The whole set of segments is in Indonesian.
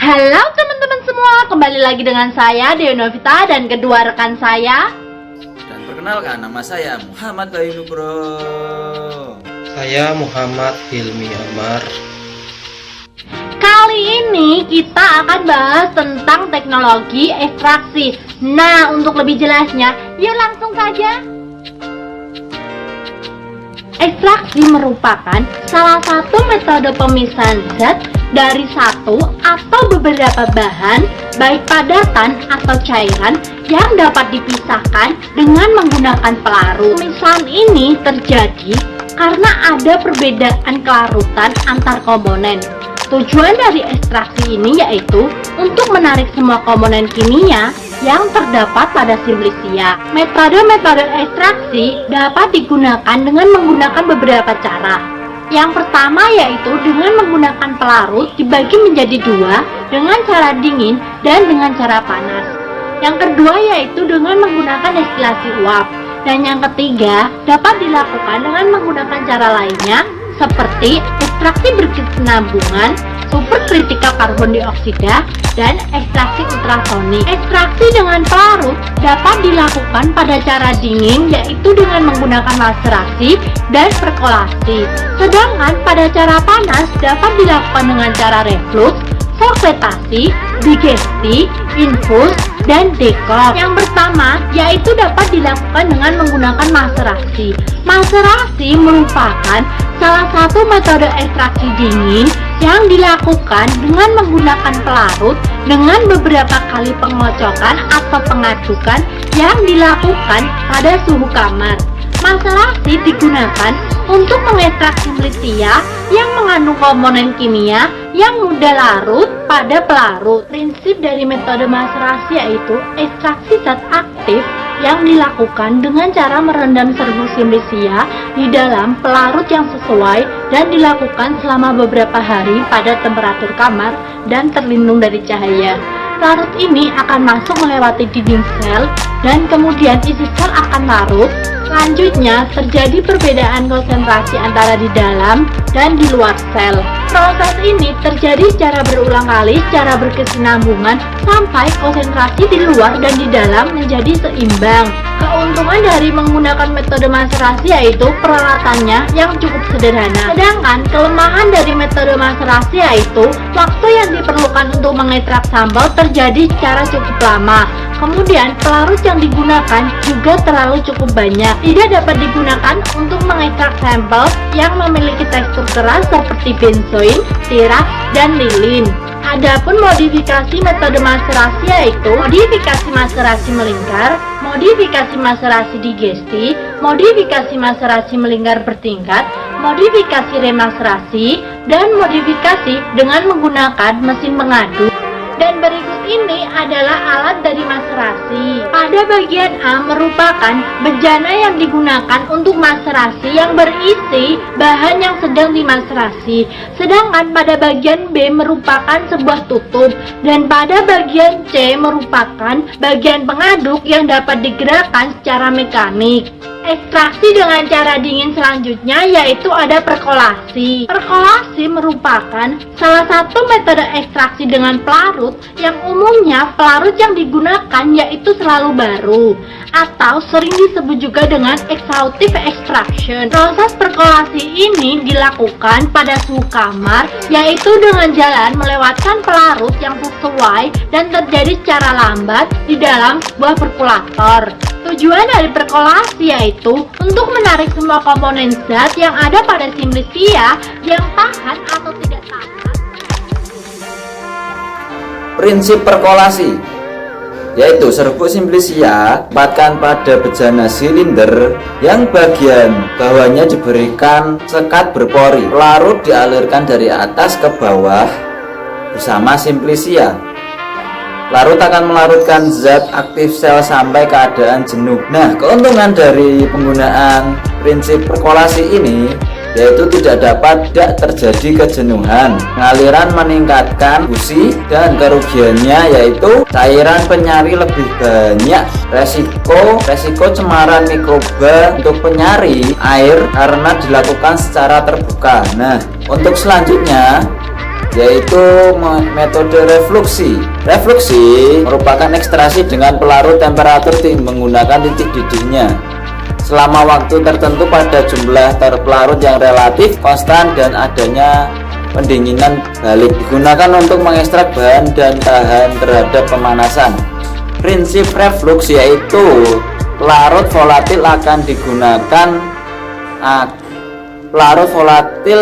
Halo teman-teman semua, kembali lagi dengan saya Dewi Novita dan kedua rekan saya. Dan perkenalkan, nama saya Muhammad Bayu Nugroho. Saya Muhammad Hilmi Amar. Kali ini kita akan bahas tentang teknologi ekstraksi. Nah, untuk lebih jelasnya, yuk langsung saja. Ekstraksi merupakan salah satu metode pemisahan zat dari satu atau beberapa bahan, baik padatan atau cairan, yang dapat dipisahkan dengan menggunakan pelarut. Pemisahan ini terjadi karena ada perbedaan kelarutan antar komponen. Tujuan dari ekstraksi ini yaitu untuk menarik semua komponen kimia yang terdapat pada simplisia. Metode-metode ekstraksi dapat digunakan dengan menggunakan beberapa cara. Yang pertama yaitu dengan menggunakan pelarut dibagi menjadi dua dengan cara dingin dan dengan cara panas. Yang kedua yaitu dengan menggunakan destilasi uap. Dan yang ketiga dapat dilakukan dengan menggunakan cara lainnya seperti ekstraksi berkesinambungan, superkritikal karbon dioksida, dan ekstraksi ultrasonik. Ekstraksi dengan pelarut dapat dilakukan pada cara dingin yaitu dengan menggunakan maserasi dan perkolasi. Sedangkan pada cara panas dapat dilakukan dengan cara reflux, sorpetasi, digesti, infus, dan dekok. Yang pertama yaitu dapat dilakukan dengan menggunakan maserasi. Maserasi merupakan salah satu metode ekstraksi dingin yang dilakukan dengan menggunakan pelarut dengan beberapa kali pengocokan atau pengadukan yang dilakukan pada suhu kamar. Maserasi digunakan untuk mengekstrak simplisia yang mengandung komponen kimia yang mudah larut pada pelarut. Prinsip dari metode maserasi yaitu ekstraksi zat aktif yang dilakukan dengan cara merendam serbuk simplisia di dalam pelarut yang sesuai dan dilakukan selama beberapa hari pada temperatur kamar dan terlindung dari cahaya. Larut ini akan masuk melewati dinding sel dan kemudian isi sel akan larut. Selanjutnya terjadi perbedaan konsentrasi antara di dalam dan di luar sel. Proses ini terjadi secara berulang kali secara berkesinambungan sampai konsentrasi di luar dan di dalam menjadi seimbang. Keuntungan dari menggunakan metode maserasi yaitu peralatannya yang cukup sederhana. Sedangkan kelemahan dari metode maserasi yaitu waktu yang diperlukan untuk mengekstrak sampel terjadi secara cukup lama. Kemudian pelarut yang digunakan juga terlalu cukup banyak. Tidak dapat digunakan untuk mengekstrak sampel yang memiliki tekstur keras seperti benzoin, tiraks, dan lilin. Adapun modifikasi metode maserasi yaitu modifikasi maserasi melingkar, modifikasi maserasi digesti, modifikasi maserasi melingkar bertingkat, modifikasi remaserasi, dan modifikasi dengan menggunakan mesin pengaduk. Dan berikut ini adalah alat dari maserasi. Pada bagian A merupakan bejana yang digunakan untuk maserasi yang berisi bahan yang sedang dimaserasi. Sedangkan pada bagian B merupakan sebuah tutup. Dan pada bagian C merupakan bagian pengaduk yang dapat digerakkan secara mekanik. Ekstraksi dengan cara dingin selanjutnya yaitu ada perkolasi. Perkolasi merupakan salah satu metode ekstraksi dengan pelarut yang umumnya pelarut yang digunakan yaitu selalu baru atau sering disebut juga dengan exhaustive extraction. Proses perkolasi ini dilakukan pada suhu kamar yaitu dengan jalan melewatkan pelarut yang sesuai dan terjadi secara lambat di dalam sebuah perkulator. Tujuan dari perkolasi yaitu untuk menarik semua komponen zat yang ada pada simplisia yang tahan atau tidak tahan. Prinsip perkolasi yaitu serbuk simplisia ditempatkan pada bejana silinder yang bagian bawahnya diberikan sekat berpori. Pelarut dialirkan dari atas ke bawah bersama simplisia. Larut akan melarutkan zat aktif sel sampai keadaan jenuh. Nah, keuntungan dari penggunaan prinsip perkolasi ini yaitu tidak terjadi kejenuhan. Pengaliran meningkatkan fusi dan kerugiannya yaitu cairan penyari lebih banyak. Resiko cemaran mikroba untuk penyari air karena dilakukan secara terbuka. Nah, untuk selanjutnya yaitu metode refluksi. Refluksi merupakan ekstraksi dengan pelarut temperatur menggunakan titik didihnya selama waktu tertentu pada jumlah pelarut yang relatif konstan dan adanya pendinginan balik. Digunakan untuk mengekstrak bahan dan tahan terhadap pemanasan. Prinsip reflux yaitu pelarut volatil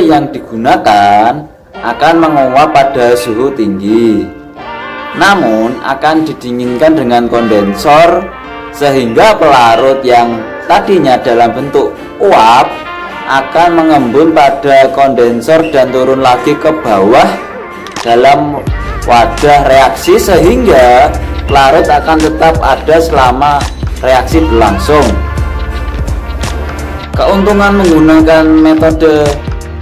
yang digunakan akan menguap pada suhu tinggi, namun akan didinginkan dengan kondensor sehingga pelarut yang tadinya dalam bentuk uap akan mengembun pada kondensor dan turun lagi ke bawah dalam wadah reaksi, sehingga pelarut akan tetap ada selama reaksi berlangsung. Keuntungan menggunakan metode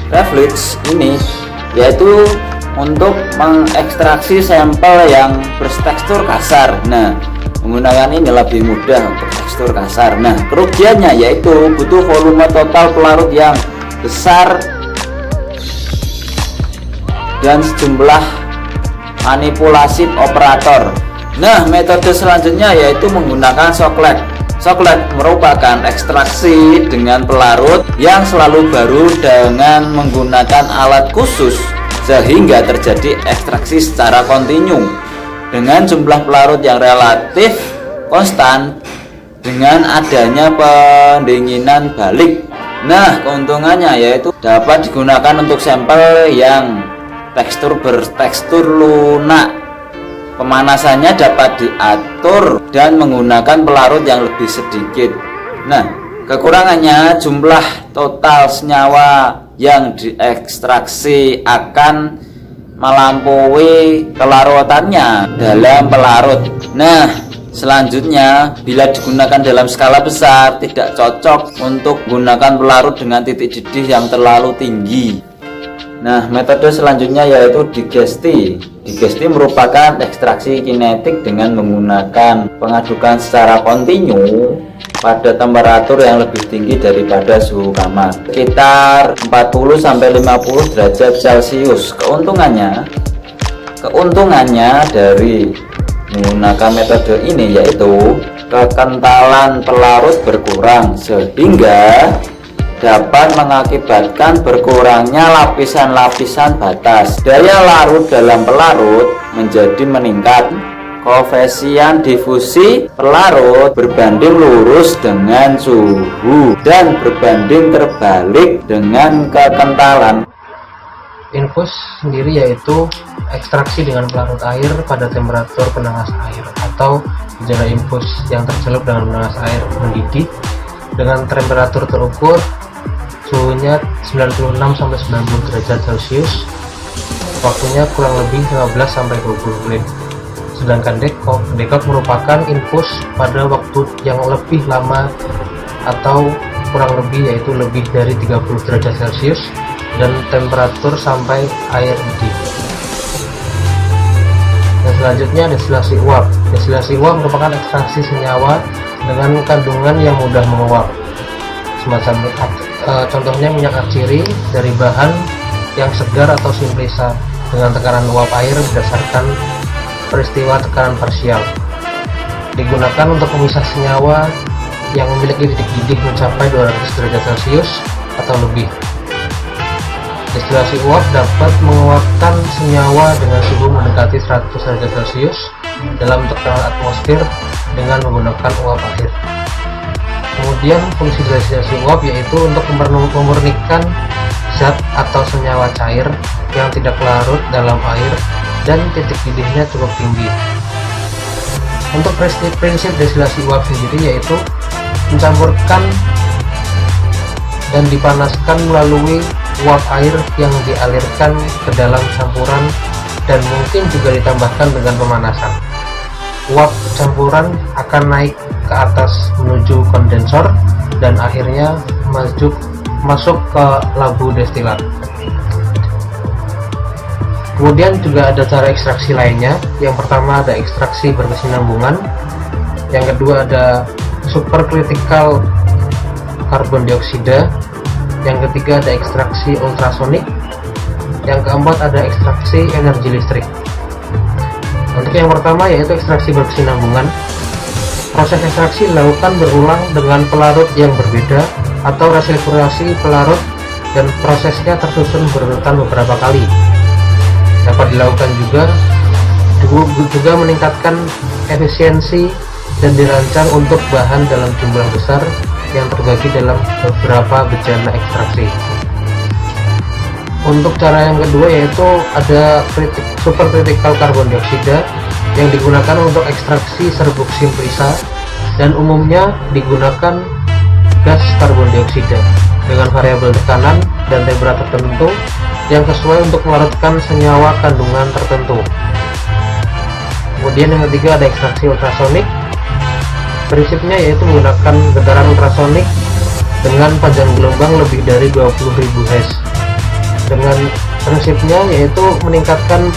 reflux ini yaitu untuk mengekstraksi sampel yang bertekstur kasar. Nah, menggunakan ini lebih mudah untuk tekstur kasar. Nah, kerugiannya yaitu butuh volume total pelarut yang besar dan sejumlah manipulasi operator. Nah, metode selanjutnya yaitu menggunakan shocklet. Shocklet merupakan ekstraksi dengan pelarut yang selalu baru dengan menggunakan alat khusus sehingga terjadi ekstraksi secara kontinu dengan jumlah pelarut yang relatif konstan dengan adanya pendinginan balik. Nah, keuntungannya yaitu dapat digunakan untuk sampel yang bertekstur lunak. Pemanasannya dapat diatur dan menggunakan pelarut yang lebih sedikit. Nah, kekurangannya jumlah total senyawa yang diekstraksi akan melampaui kelarutannya dalam pelarut. Nah, selanjutnya bila digunakan dalam skala besar tidak cocok untuk menggunakan pelarut dengan titik didih yang terlalu tinggi. Nah, metode selanjutnya yaitu digesti. Digesti merupakan ekstraksi kinetik dengan menggunakan pengadukan secara kontinu pada temperatur yang lebih tinggi daripada suhu kamar, sekitar 40-50 derajat Celcius. Keuntungannya dari menggunakan metode ini yaitu kekentalan pelarut berkurang sehingga dapat mengakibatkan berkurangnya lapisan-lapisan batas. Daya larut dalam pelarut menjadi meningkat. Koefisien difusi pelarut berbanding lurus dengan suhu dan berbanding terbalik dengan kekentalan. Infus sendiri yaitu ekstraksi dengan pelarut air pada temperatur penanas air atau gejala infus yang tercelup dengan penanas air mendidih dengan temperatur terukur suhunya 96-90 derajat Celcius, waktunya kurang lebih 15-20 menit. Sedangkan dekok merupakan infus pada waktu yang lebih lama atau kurang lebih yaitu lebih dari 30 derajat Celcius dan temperatur sampai air mendidih. Dan selanjutnya destilasi uap. Destilasi uap merupakan ekstraksi senyawa dengan kandungan yang mudah menguap. Semacam contohnya minyak arciri dari bahan yang segar atau simplisa dengan tekanan uap air berdasarkan peristiwa tekanan parsial. Digunakan untuk memisah senyawa yang memiliki titik didih mencapai 200 derajat Celcius atau lebih. Destilasi uap dapat menguapkan senyawa dengan suhu mendekati 100 derajat Celcius dalam tekanan atmosfer dengan menggunakan uap air. Kemudian fungsi destilasi uap yaitu untuk memurnikan zat atau senyawa cair yang tidak larut dalam air dan titik didihnya cukup tinggi. Untuk prinsip destilasi uap sendiri yaitu mencampurkan dan dipanaskan melalui uap air yang dialirkan ke dalam campuran dan mungkin juga ditambahkan dengan pemanasan. Uap campuran akan naik ke atas menuju kondensor dan akhirnya masuk ke labu destilat. Kemudian juga ada cara ekstraksi lainnya. Yang pertama ada ekstraksi berkesinambungan, yang kedua ada supercritical karbon dioksida, yang ketiga ada ekstraksi ultrasonik, Yang keempat ada ekstraksi energi listrik. Untuk yang pertama yaitu ekstraksi berkesinambungan. Proses ekstraksi dilakukan berulang dengan pelarut yang berbeda atau resirkulasi pelarut, dan prosesnya tersusun berurutan beberapa kali. Dapat dilakukan juga meningkatkan efisiensi dan dirancang untuk bahan dalam jumlah besar yang terbagi dalam beberapa bejana ekstraksi. Untuk cara yang kedua yaitu ada supercritical carbon dioksida yang digunakan untuk ekstraksi serbuk simplisa, dan umumnya digunakan gas karbon dioksida dengan variabel tekanan dan temperatur tertentu yang sesuai untuk melarutkan senyawa kandungan tertentu. Kemudian yang ketiga ada ekstraksi ultrasonik. Prinsipnya yaitu menggunakan getaran ultrasonik dengan panjang gelombang lebih dari 20.000 Hz. Dengan prinsipnya yaitu meningkatkan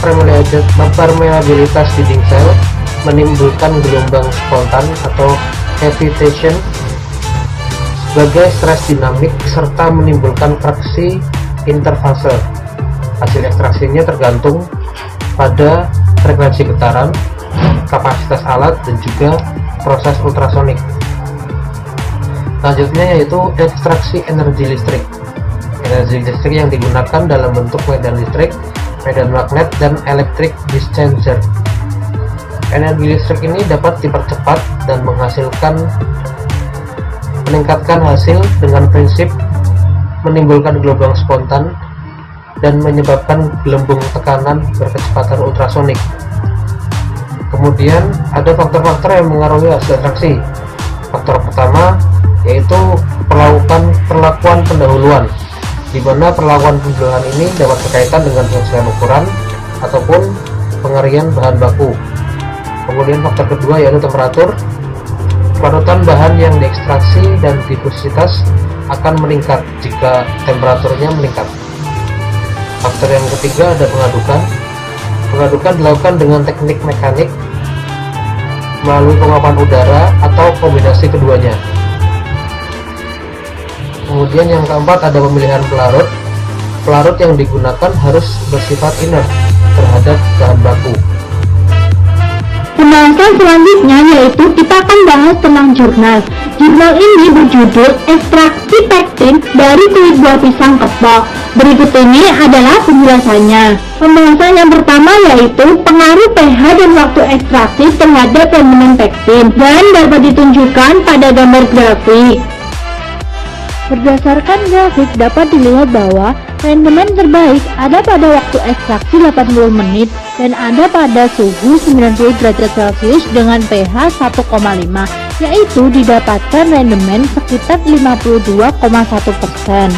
permeabilitas dinding sel, menimbulkan gelombang spontan atau cavitation sebagai stres dinamik, serta menimbulkan fraksi interfase. Hasil ekstraksinya tergantung pada frekuensi getaran, kapasitas alat, dan juga proses ultrasonik. Selanjutnya yaitu ekstraksi energi listrik. Energi listrik yang digunakan dalam bentuk medan listrik, medan magnet, dan electric dischanger. Energi listrik ini dapat dipercepat dan meningkatkan hasil dengan prinsip menimbulkan gelombang spontan dan menyebabkan gelembung tekanan berkecepatan ultrasonik. Kemudian ada faktor-faktor yang mengaruhi hasil ekstraksi. Faktor pertama yaitu perlakuan pendahuluan, di mana perlakuan pendahuluan ini dapat berkaitan dengan penyesuaian ukuran ataupun pengerian bahan baku. Kemudian faktor kedua yaitu temperatur. Pelarutan bahan yang diekstraksi dan difusisitas akan meningkat jika temperaturnya meningkat. Faktor yang ketiga ada pengadukan. Pengadukan dilakukan dengan teknik mekanik melalui penguapan udara atau kombinasi keduanya. Kemudian yang keempat ada pemilihan pelarut. Pelarut yang digunakan harus bersifat inert terhadap bahan baku. Pembahasan selanjutnya yaitu kita akan bahas tentang jurnal. Jurnal ini berjudul Ekstraksi Pektin dari Kulit Buah Pisang Kepok. Berikut ini adalah penjelasannya. Pembahasan yang pertama yaitu pengaruh pH dan waktu ekstraksi terhadap rendemen pektin, dan dapat ditunjukkan pada gambar grafik. Berdasarkan grafik dapat dilihat bahwa rendemen terbaik ada pada waktu ekstraksi 80 menit dan ada pada suhu 90 derajat Celcius dengan pH 1,5, yaitu didapatkan rendemen sekitar 52,1%.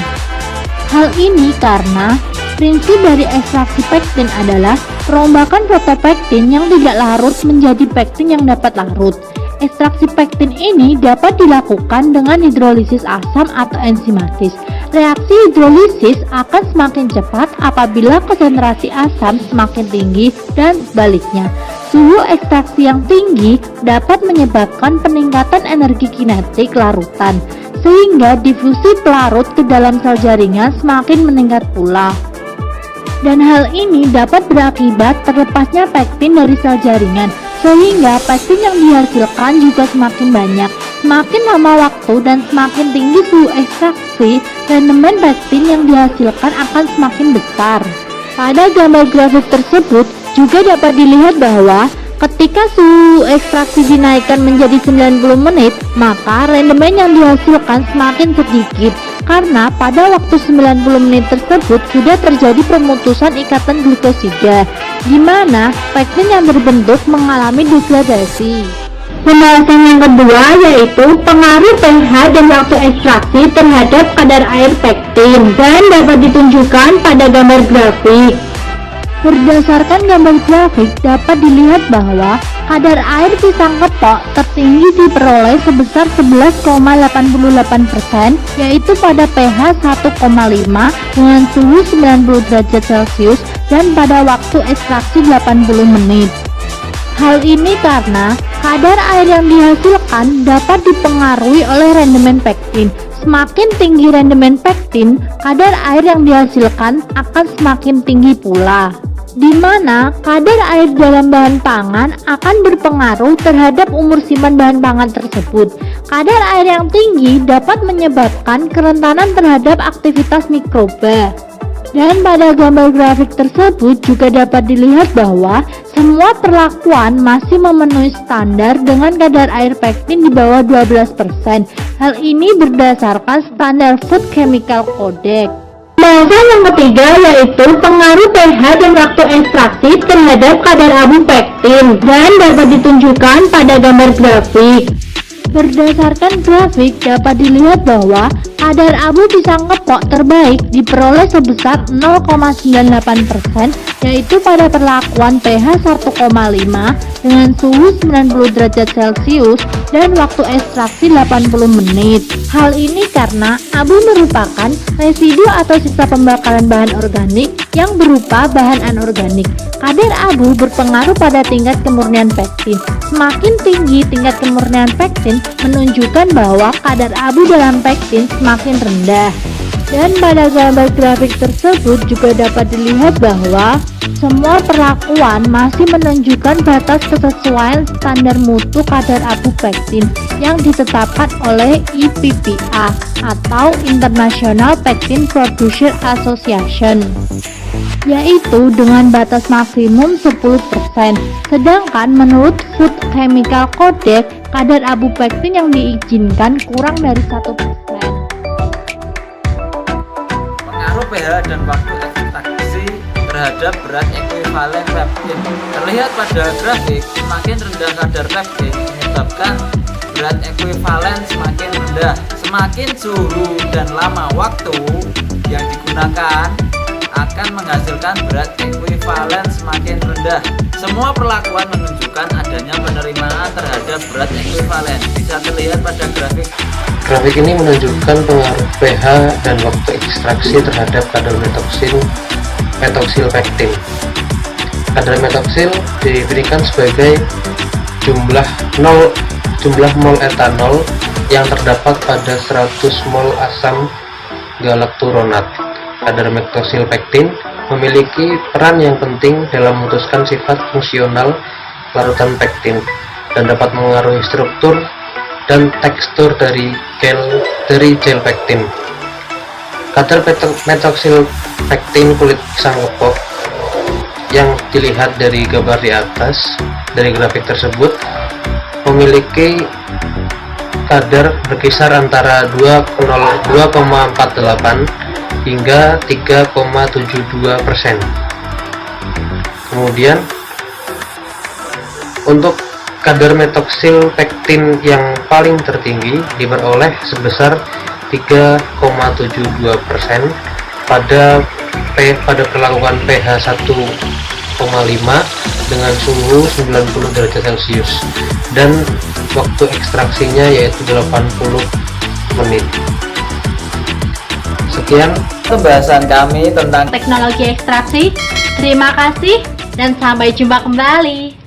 Hal ini karena prinsip dari ekstraksi pektin adalah perombakan protopektin yang tidak larut menjadi pektin yang dapat larut. Ekstraksi pektin ini dapat dilakukan dengan hidrolisis asam atau enzimatis. Reaksi hidrolisis akan semakin cepat apabila konsentrasi asam semakin tinggi dan sebaliknya. Suhu ekstraksi yang tinggi dapat menyebabkan peningkatan energi kinetik larutan, sehingga difusi pelarut ke dalam sel jaringan semakin meningkat pula. Dan hal ini dapat berakibat terlepasnya pektin dari sel jaringan, sehingga pektin yang dihasilkan juga semakin banyak. Semakin lama waktu dan semakin tinggi suhu ekstraksi, rendemen pektin yang dihasilkan akan semakin besar. Pada gambar grafik tersebut juga dapat dilihat bahwa ketika suhu ekstraksi dinaikkan menjadi 90 menit, maka rendemen yang dihasilkan semakin sedikit, karena pada waktu 90 menit tersebut sudah terjadi pemutusan ikatan glukosida, di mana pektin yang terbentuk mengalami degradasi. Pembahasan yang kedua yaitu pengaruh pH dan waktu ekstraksi terhadap kadar air pektin, dan dapat ditunjukkan pada gambar grafik. Berdasarkan gambar grafik dapat dilihat bahwa kadar air pisang kepok tertinggi diperoleh sebesar 11,88%, yaitu pada pH 1,5 dengan suhu 90 derajat Celcius dan pada waktu ekstraksi 80 menit. Hal ini karena kadar air yang dihasilkan dapat dipengaruhi oleh rendemen pektin, semakin tinggi rendemen pektin, kadar air yang dihasilkan akan semakin tinggi pula. Di mana kadar air dalam bahan pangan akan berpengaruh terhadap umur simpan bahan pangan tersebut. Kadar air yang tinggi dapat menyebabkan kerentanan terhadap aktivitas mikroba. Dan pada gambar grafik tersebut juga dapat dilihat bahwa semua perlakuan masih memenuhi standar dengan kadar air pektin di bawah 12%. Hal ini berdasarkan standar Food Chemical Codex. Bahasan yang ketiga yaitu pengaruh pH dan waktu ekstraksi terhadap kadar abu pektin dan dapat ditunjukkan pada gambar grafik. Berdasarkan grafik dapat dilihat bahwa kadar abu pisang kepok terbaik diperoleh sebesar 0,98%, yaitu pada perlakuan pH 1,5 dengan suhu 90 derajat Celcius dan waktu ekstraksi 80 menit. Hal ini karena abu merupakan residu atau sisa pembakaran bahan organik yang berupa bahan anorganik. Kadar abu berpengaruh pada tingkat kemurnian pektin. Semakin tinggi tingkat kemurnian pektin menunjukkan bahwa kadar abu dalam pektin semakin rendah. Dan pada gambar grafik tersebut juga dapat dilihat bahwa semua perlakuan masih menunjukkan batas kesesuaian standar mutu kadar abu pektin yang ditetapkan oleh IPPA atau International Pectin Producer Association, yaitu dengan batas maksimum 10%. Sedangkan menurut Food Chemical Codex, kadar abu pektin yang diizinkan kurang dari 1%. Pengaruh pH dan waktu ekstraksi terhadap berat ekuivalen pektin terlihat pada grafik. Semakin rendah kadar pektin menyebabkan berat ekuivalen semakin rendah. Semakin suhu dan lama waktu yang digunakan akan menghasilkan berat ekuivalen semakin rendah. Semua perlakuan menunjukkan adanya penerimaan terhadap berat ekuivalen. Bisa terlihat pada grafik. Grafik ini menunjukkan pengaruh pH dan waktu ekstraksi terhadap kadar metoksil pektin. Kadar metoksil diberikan sebagai jumlah mol etanol yang terdapat pada 100 mol asam galakturonat. Kadar metoksil pektin memiliki peran yang penting dalam memutuskan sifat fungsional larutan pektin dan dapat mengaruhi struktur dan tekstur dari gel pektin. Kadar metoksil pektin kulit pisang kepok yang dilihat dari gambar di atas dari grafik tersebut memiliki kadar berkisar antara 2,48 hingga 3,72%. Kemudian untuk kadar metoksil pektin yang paling tertinggi diperoleh sebesar 3,72% pada perlakuan pH 1,5 dengan suhu 90 derajat Celcius dan waktu ekstraksinya yaitu 80 menit. Sekian Pembahasan kami tentang Teknologi ekstraksi. Terima kasih dan sampai jumpa kembali.